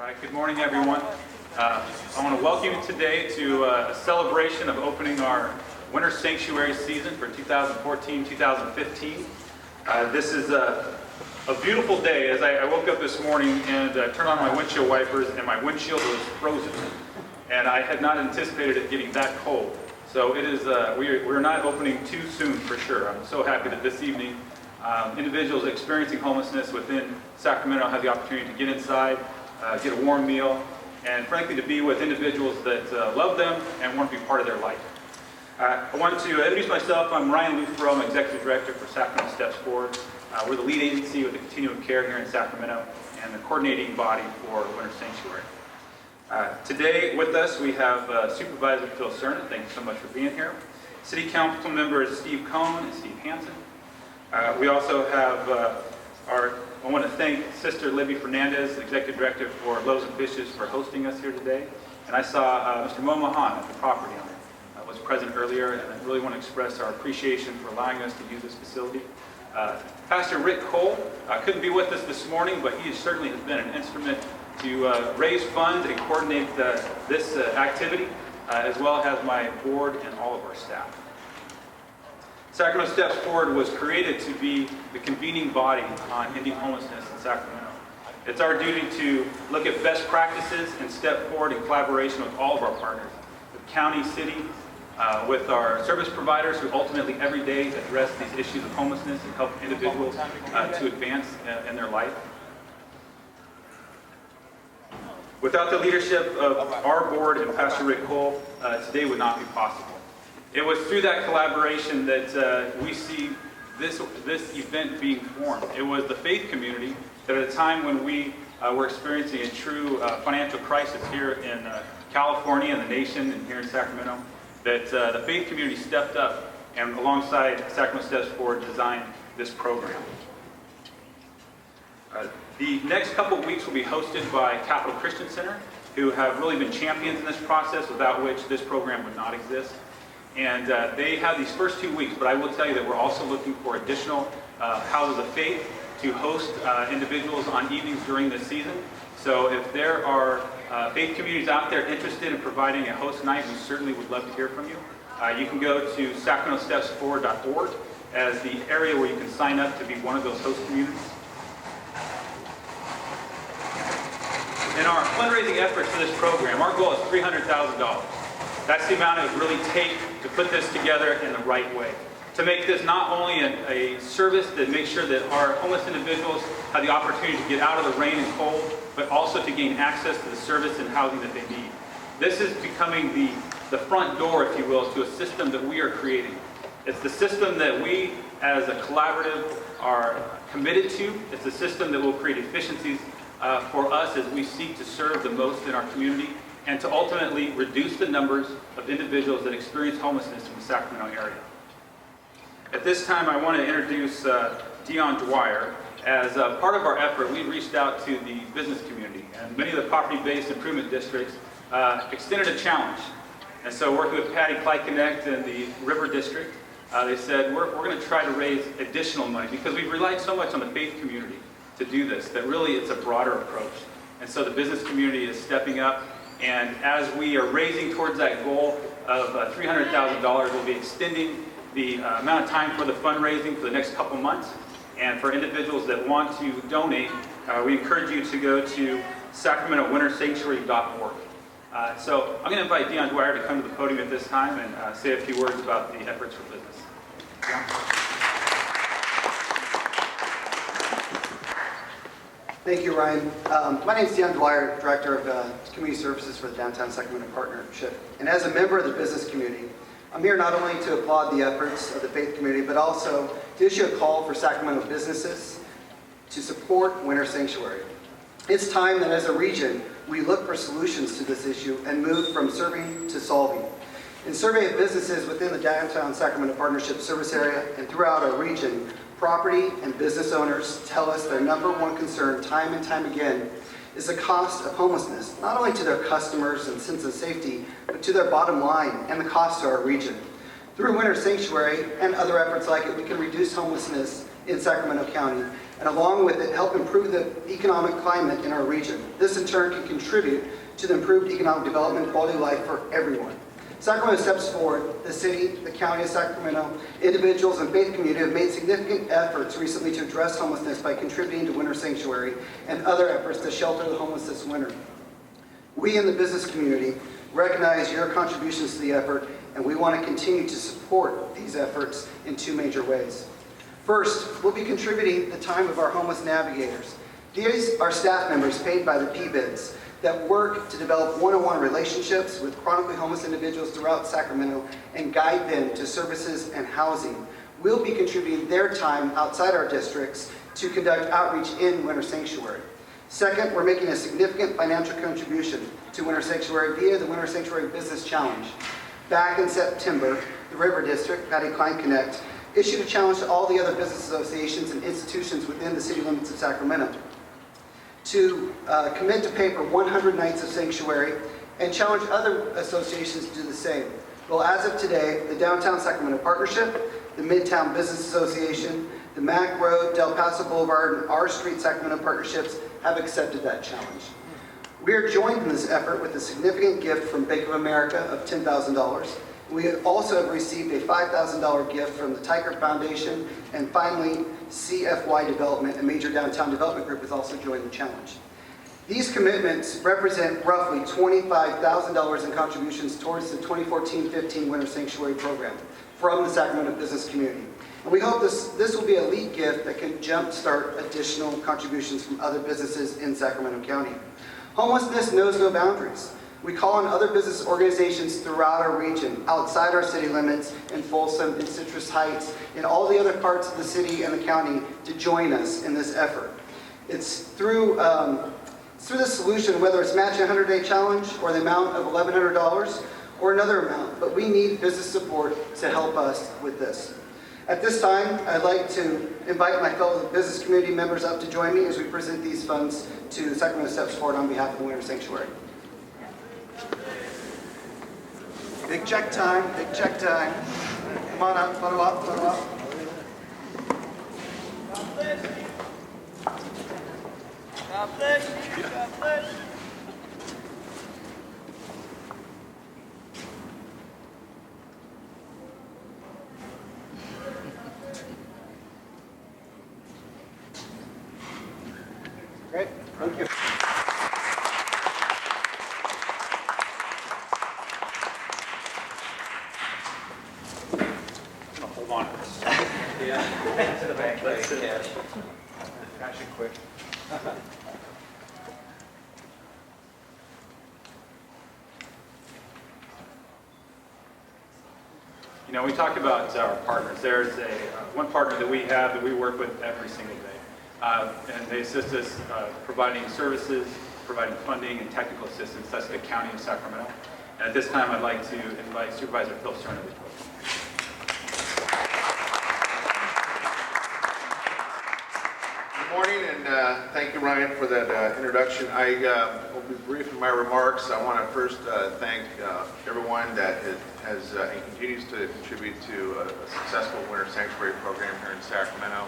right, good morning, everyone. I want to welcome you today to a celebration of opening our Winter Sanctuary season for 2014-2015. This is a beautiful day as I woke up this morning and turned on my windshield wipers, and my windshield was frozen. And I had not anticipated it getting that cold. So it is, we're not opening too soon for sure. I'm so happy that this evening individuals experiencing homelessness within Sacramento have the opportunity to get inside, get a warm meal, and frankly to be with individuals that love them and want to be part of their life. I want to introduce myself. I'm Ryan Lufro. I'm Executive Director for Sacramento Steps Forward. We're the lead agency with the continuum of care here in Sacramento and the coordinating body for Winter Sanctuary. Today with us we have Supervisor Phil Cernan. Thank you so much for being here. City Council members Steve Cohn and Steve Hansen. We also have I want to thank Sister Libby Fernandez, Executive Director for Loaves and Fishes, for hosting us here today. And I saw Mr. Mo Mahan, the property owner, was present earlier, and I really want to express our appreciation for allowing us to use this facility. Pastor Rick Cole couldn't be with us this morning, but he certainly has been an instrument to raise funds and coordinate this activity, as well as my board and all of our staff. Sacramento Steps Forward was created to be the convening body on ending homelessness in Sacramento. It's our duty to look at best practices and step forward in collaboration with all of our partners, with county, city, with our service providers who ultimately every day address these issues of homelessness and help individuals to advance in their life. Without the leadership of our board and Pastor Rick Cole, today would not be possible. It was through that collaboration that we see this event being formed. It was the faith community that at a time when we were experiencing a true financial crisis here in California and the nation and here in Sacramento, that the faith community stepped up and alongside Sacramento Steps Forward designed this program. The next couple of weeks will be hosted by Capital Christian Center, who have really been champions in this process, without which this program would not exist. And they have these first 2 weeks, but I will tell you that we're also looking for additional houses of faith to host individuals on evenings during this season. So if there are faith communities out there interested in providing a host night, we certainly would love to hear from you. You can go to sacramentostepsforward.org as the area where you can sign up to be one of those host communities. In our fundraising efforts for this program, our goal is $300,000. That's the amount it would really take to put this together in the right way. To make this not only a service that makes sure that our homeless individuals have the opportunity to get out of the rain and cold, but also to gain access to the service and housing that they need. This is becoming the front door, if you will, to a system that we are creating. It's the system that we, as a collaborative, are committed to. It's a system that will create efficiencies for us as we seek to serve the most in our community, and to ultimately reduce the numbers of individuals that experience homelessness in the Sacramento area. At this time, I want to introduce Dion Dwyer. As part of our effort, we reached out to the business community, and many of the property-based improvement districts extended a challenge. And so working with Patty Clyde Connect and the River District, they said, we're going to try to raise additional money, because we've relied so much on the faith community to do this, that really it's a broader approach. And so the business community is stepping up. And as we are raising towards that goal of $300,000, we'll be extending the amount of time for the fundraising for the next couple months. And for individuals that want to donate, we encourage you to go to sacramentowintersanctuary.org. So I'm going to invite Dion Dwyer to come to the podium at this time and say a few words about the efforts for business. Dion? Thank you, Ryan. My name is Dion Dwyer, Director of Community Services for the Downtown Sacramento Partnership. And as a member of the business community, I'm here not only to applaud the efforts of the faith community, but also to issue a call for Sacramento businesses to support Winter Sanctuary. It's time that as a region, we look for solutions to this issue and move from serving to solving. In survey of businesses within the Downtown Sacramento Partnership service area and throughout our region, property and business owners tell us their number one concern time and time again is the cost of homelessness, not only to their customers and sense of safety, but to their bottom line and the cost to our region. Through Winter Sanctuary and other efforts like it, we can reduce homelessness in Sacramento County, and along with it, help improve the economic climate in our region. This in turn can contribute to the improved economic development and quality of life for everyone. Sacramento Steps Forward, the city, the county of Sacramento, individuals, and faith community have made significant efforts recently to address homelessness by contributing to Winter Sanctuary and other efforts to shelter the homeless this winter. We in the business community recognize your contributions to the effort, and we want to continue to support these efforts in two major ways. First, we'll be contributing the time of our homeless navigators. These are staff members paid by the PBIDs that work to develop one-on-one relationships with chronically homeless individuals throughout Sacramento and guide them to services and housing. We'll be contributing their time outside our districts to conduct outreach in Winter Sanctuary. Second, we're making a significant financial contribution to Winter Sanctuary via the Winter Sanctuary Business Challenge. Back in September, the River District, Patty Klein Connect, issued a challenge to all the other business associations and institutions within the city limits of Sacramento to commit to pay for 100 nights of sanctuary and challenge other associations to do the same. Well, as of today, the Downtown Sacramento Partnership, the Midtown Business Association, the Mac Road, Del Paso Boulevard, and R Street Sacramento Partnerships have accepted that challenge. We are joined in this effort with a significant gift from Bank of America of $10,000. We also have received a $5,000 gift from the Tiger Foundation, and finally, CFY Development, a major downtown development group, has also joined the challenge. These commitments represent roughly $25,000 in contributions towards the 2014-15 Winter Sanctuary Program from the Sacramento business community. And we hope this will be a lead gift that can jumpstart additional contributions from other businesses in Sacramento County. Homelessness knows no boundaries. We call on other business organizations throughout our region, outside our city limits, in Folsom, in Citrus Heights, in all the other parts of the city and the county to join us in this effort. It's through this solution, whether it's matching a 100-day challenge or the amount of $1,100 or another amount, but we need business support to help us with this. At this time, I'd like to invite my fellow business community members up to join me as we present these funds to the Sacramento Steps Forward on behalf of the Winter Sanctuary. Big check time, big check time. Come on up, photo up, photo up. God bless you. God bless you. God bless you. Great, thank you. Hold on. Yeah. To the bank. Let's sit. Cash. Cash it quick. You know, we talked about our partners. There's one partner that we have that we work with every single day. And they assist us providing services, providing funding and technical assistance. That's the County of Sacramento. And at this time, I'd like to invite Supervisor Phil Stern to the podium. Good morning, and thank you, Ryan, for that introduction. I will be brief in my remarks. I want to first thank everyone that has and continues to contribute to a successful Winter Sanctuary program here in Sacramento,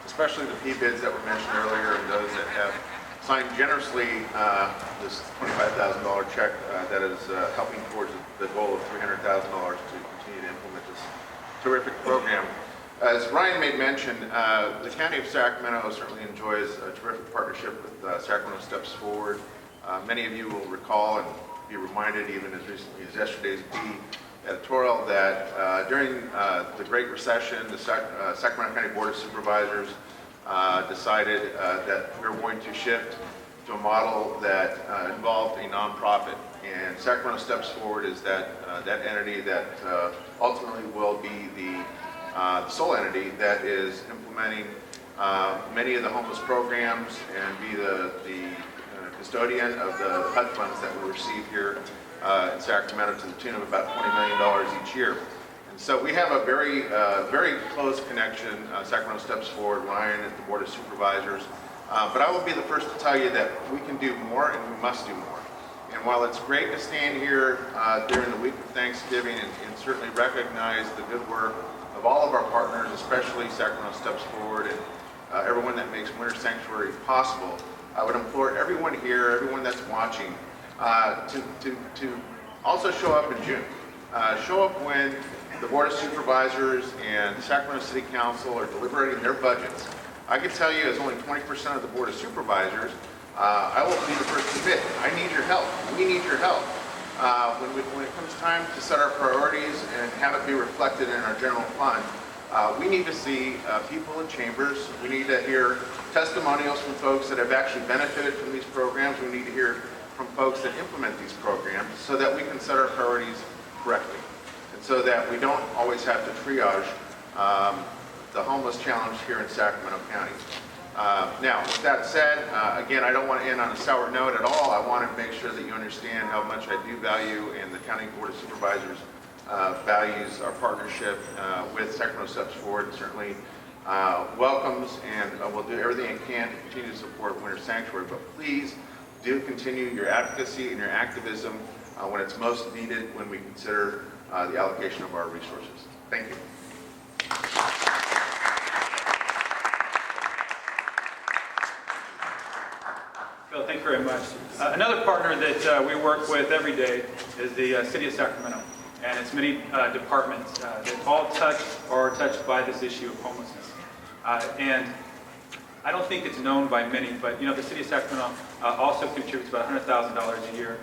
especially the PBIDs that were mentioned earlier and those that have signed generously this $25,000 check that is helping towards the goal of $300,000 to continue to implement this terrific program. As Ryan made mention, the County of Sacramento certainly enjoys a terrific partnership with Sacramento Steps Forward. Many of you will recall and be reminded even as recently as yesterday's editorial that during the Great Recession, the Sacramento County Board of Supervisors decided that we were going to shift to a model that involved a nonprofit. And Sacramento Steps Forward is that entity that ultimately will be the sole entity that is implementing many of the homeless programs and be the custodian of the HUD funds that we receive here in Sacramento to the tune of about $20 million each year. And so we have a very close connection, Sacramento Steps Forward, Ryan at the Board of Supervisors. But I will be the first to tell you that we can do more and we must do more. And while it's great to stand here during the week of Thanksgiving and certainly recognize the good work of all of our partners, especially Sacramento Steps Forward and everyone that makes Winter Sanctuary possible, I would implore everyone here, everyone that's watching, to also show up in June. Show up when the Board of Supervisors and Sacramento City Council are deliberating their budgets. I can tell you, as only 20% of the Board of Supervisors, I will be the first to admit, I need your help. We need your help. When it comes time to set our priorities and have it be reflected in our general fund, we need to see people in chambers. We need to hear testimonials from folks that have actually benefited from these programs. We need to hear from folks that implement these programs so that we can set our priorities correctly, and so that we don't always have to triage the homeless challenge here in Sacramento County. Now, with that said, again, I don't want to end on a sour note at all. I want to make sure that you understand how much I do value, and the County Board of Supervisors values our partnership with Sacramento Steps Forward, and certainly welcomes and will do everything it can to continue to support Winter Sanctuary. But please do continue your advocacy and your activism when it's most needed, when we consider the allocation of our resources. Thank you. Bill, thank you very much. Another partner that we work with every day is the City of Sacramento, and its many departments that all touch or are touched by this issue of homelessness. And I don't think it's known by many, but the City of Sacramento also contributes about $100,000 a year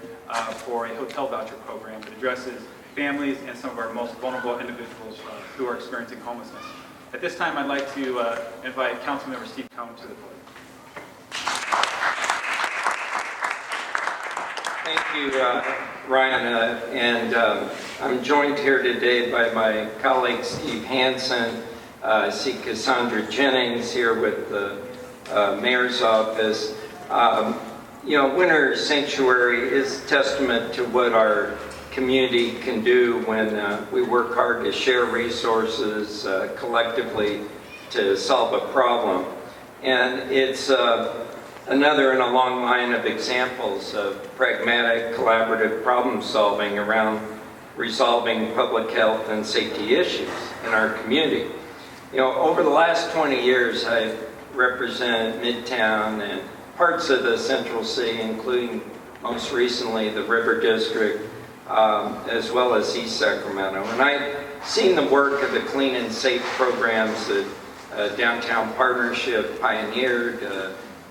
for a hotel voucher program that addresses families and some of our most vulnerable individuals who are experiencing homelessness. At this time, I'd like to invite Councilmember Steve Cohn to the podium. Thank you, Ryan, I'm joined here today by my colleague Steve Hansen. I see Cassandra Jennings here with the Mayor's office. Winter Sanctuary is testament to what our community can do when we work hard to share resources collectively to solve a problem. And it's another in a long line of examples of pragmatic, collaborative problem solving around resolving public health and safety issues in our community. Over the last 20 years, I represent Midtown and parts of the Central City, including most recently the River District, as well as East Sacramento. And I've seen the work of the Clean and Safe programs that Downtown Partnership pioneered,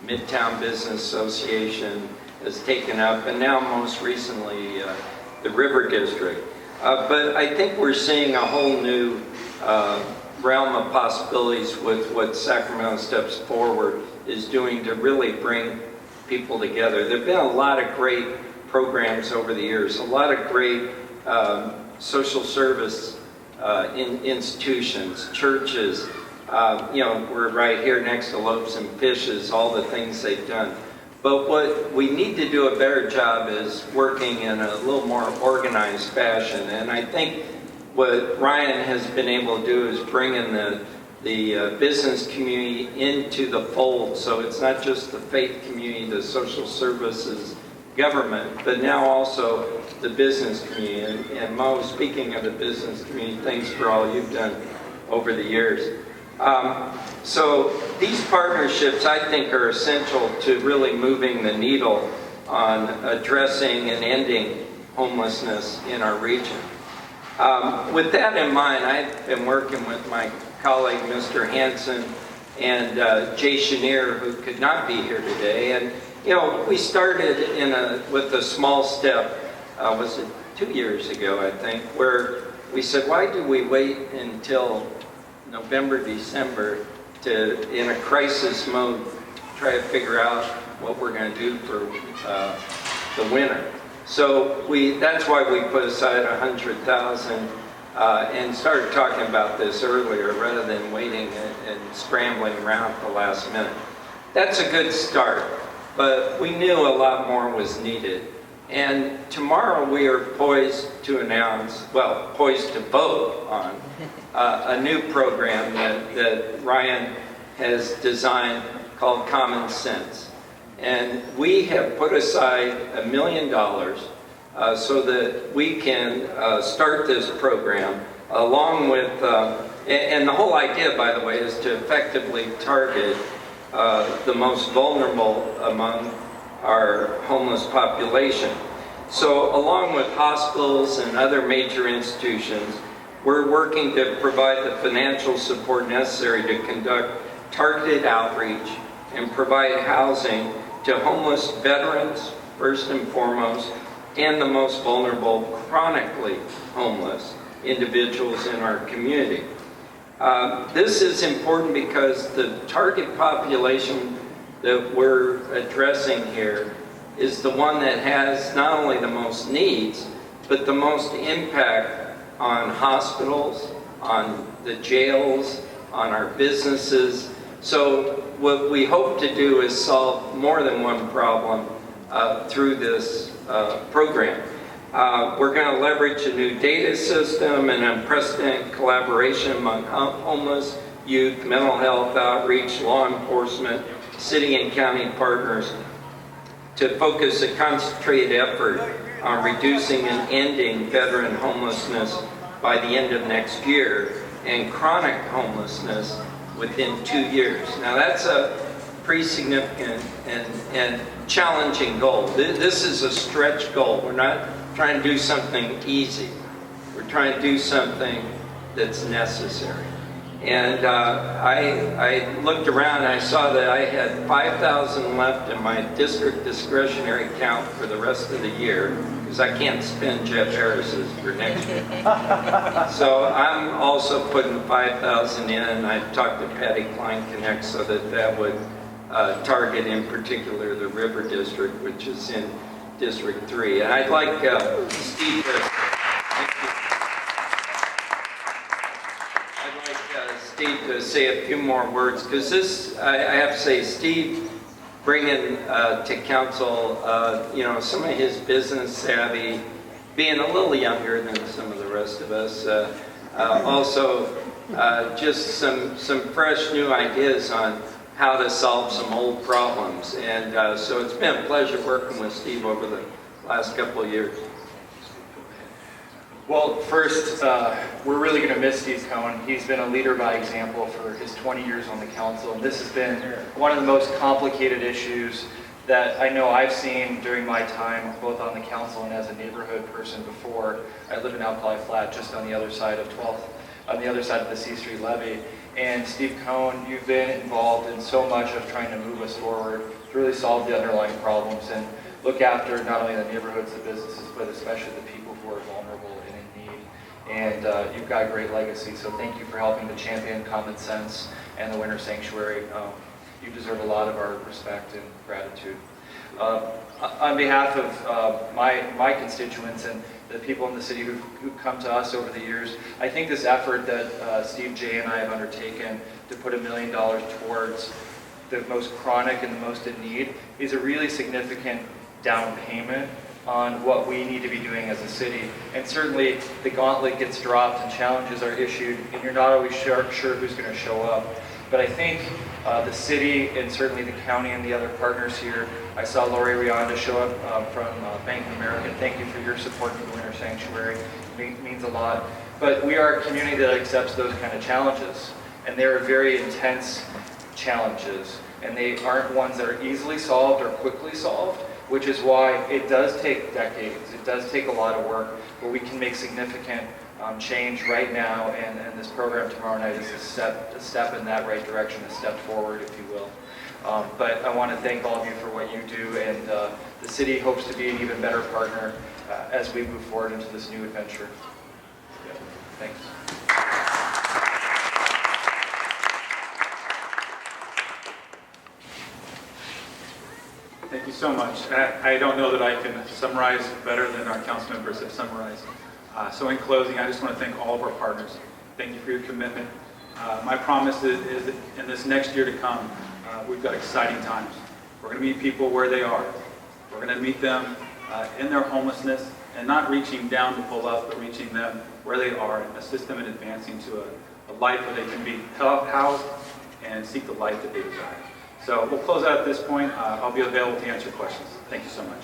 Midtown Business Association has taken up, and now most recently the River District. But I think we're seeing a whole new realm of possibilities with what Sacramento Steps Forward is doing to really bring people together. There have been a lot of great programs over the years, a lot of great social service institutions, churches. We're right here next to Lopes and Fishes, all the things they've done. But what we need to do a better job is working in a little more organized fashion. And I think what Ryan has been able to do is bring in the business community into the fold. So it's not just the faith community, the social services, government, but now also the business community. And Mo, speaking of the business community, thanks for all you've done over the years. So these partnerships, I think, are essential to really moving the needle on addressing and ending homelessness in our region. With that in mind, I've been working with my colleague, Mr. Hansen, and Jay Chenier, who could not be here today. And, we started with a small step, was it 2 years ago, I think, where we said, why do we wait until November, December to, in a crisis mode, try to figure out what we're going to do for the winter. So that's why we put aside $100,000 and started talking about this earlier rather than waiting and scrambling around at the last minute. That's a good start, but we knew a lot more was needed. And tomorrow we are poised to vote on a new program that Ryan has designed called Common Sense. And we have put aside $1 million so that we can start this program along with And the whole idea, by the way, is to effectively target the most vulnerable among our homeless population. So along with hospitals and other major institutions, we're working to provide the financial support necessary to conduct targeted outreach and provide housing to homeless veterans, first and foremost, and the most vulnerable, chronically homeless individuals in our community. This is important because the target population that we're addressing here is the one that has not only the most needs, but the most impact on hospitals, on the jails, on our businesses. So what we hope to do is solve more than one problem through this program. We're going to leverage a new data system and unprecedented collaboration among homeless, youth, mental health outreach, law enforcement, city and county partners to focus a concentrated effort on reducing and ending veteran homelessness by the end of next year and chronic homelessness within 2 years. Now that's a pretty significant and challenging goal. This is a stretch goal. We're not trying to do something easy. We're trying to do something that's necessary. And I looked around and I saw that I had 5,000 left in my district discretionary account for the rest of the year because I can't spend Jeff Harris's for next year. So I'm also putting 5,000 in, and I talked to Patty Klein Connect so that would target in particular the River District, which is in District 3. And I'd like Steve to, Steve to say a few more words, because this, I have to say, Steve bringing to council, some of his business savvy, being a little younger than some of the rest of us, also just some fresh new ideas on how to solve some old problems. And so it's been a pleasure working with Steve over the last couple of years. Well, first, we're really going to miss Steve Cohen. He's been a leader by example for his 20 years on the council, and this has been one of the most complicated issues that I know I've seen during my time, both on the council and as a neighborhood person before. I live in Alkali Flat, just on the other side of 12th, on the other side of the C Street levee. And Steve Cohen, you've been involved in so much of trying to move us forward, to really solve the underlying problems and look after not only the neighborhoods, the businesses, but especially the people who are vulnerable and in need. And you've got a great legacy, so thank you for helping to champion common sense and the Winter Sanctuary. You deserve a lot of our respect and gratitude. On behalf of my constituents and the people in the city who've come to us over the years, I think this effort that Steve J. and I have undertaken to put $1 million towards the most chronic and the most in need is a really significant down payment on what we need to be doing as a city. And certainly the gauntlet gets dropped and challenges are issued, and you're not always sure who's going to show up. But I think the city and certainly the county and the other partners here, I saw Lori Rionda show up from Bank of America. Thank you for your support for the Winter Sanctuary. It means a lot. But we are a community that accepts those kind of challenges. And they are very intense challenges. And they aren't ones that are easily solved or quickly solved, which is why it does take decades. It does take a lot of work, but we can make significant change right now, and this program tomorrow night is a step in that right direction, a step forward, if you will. But I want to thank all of you for what you do, and the city hopes to be an even better partner as we move forward into this new adventure. Yeah. Thanks. Thank you so much. I don't know that I can summarize better than our council members have summarized. So in closing, I just want to thank all of our partners. Thank you for your commitment. My promise is that in this next year to come, we've got exciting times. We're going to meet people where they are. We're going to meet them in their homelessness, and not reaching down to pull up, but reaching them where they are and assist them in advancing to a life where they can be housed and seek the life that they desire. So we'll close out at this point. I'll be available to answer questions. Thank you so much.